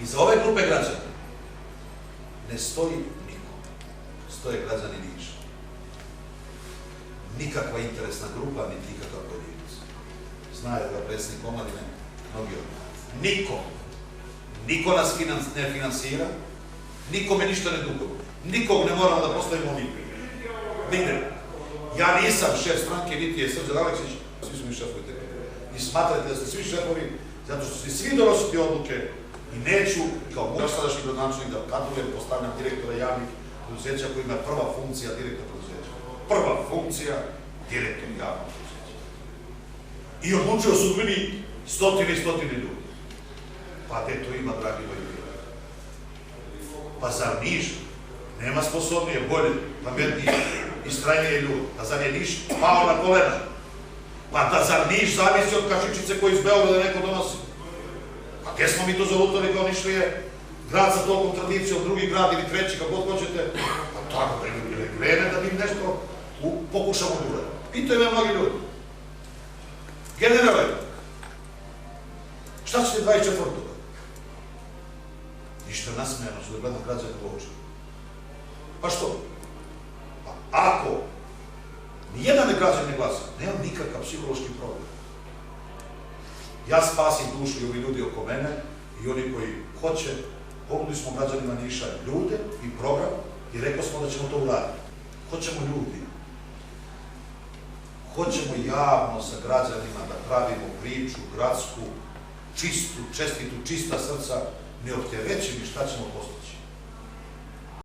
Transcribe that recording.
Iza ove grupe građana ne stoji niko. Stoje građani Niša. Nikakva interesna grupa, niti nikakav pojedinac. Znaju ga predsjednik omladine, mnogi od nas. Niko. Niko nas ne finansira, nikome ništa ne duguje. Nikog ne moramo da postavimo nigde. Nigde. Ja nisam šef stranke, niti je Srđan Aleksić, svi smo mi šefovi te grupe. I smatrate da ste svi šefovi, zato što ste svi donositi odluke i neću, kao moj sadašnji gradonačelnik, da kandidujem, postavljam direktora javnih preduzeća koji ima prva funkcija direktora preduzeća. Prva funkcija direktor javnog preduzeća. I odlučio sudbini stotine i stotine ljudi. Pa gde to ima, dragi moji ljudi? Pa zar Niš nema sposobnije, bolje, pametnije i strajnije ljudi? Pa zar je Niš pao na kolena? Pa da zar Niš zavisi od kašičice koju iz Beograda neko donosi? Pa gde smo mi to zalutali kao Nišlije? Grad sa tolikom tradicijom, drugi grad ili treći, kako god hoćete? Pa tako, ili vreme da bi nešto pokušamo da uradimo. Pitaju me mnogi ljudi. Generale, šta ćete 24. Ništa nasmejano što da gledam građane u oči. Pa što? Pa ako nijedan građan ne glasa, nemam nikakav psihološki problem. Ja spasim dušu i ovi ljudi oko mene i oni koji hoće, ponudili smo građanima Niša ljude i program i rekao smo da ćemo to uraditi. Hoćemo ljudi. Hoćemo javno sa građanima da pravimo priču gradsku, čistu, čestitu, čista srca, ne opterećeni šta ćemo postaviti.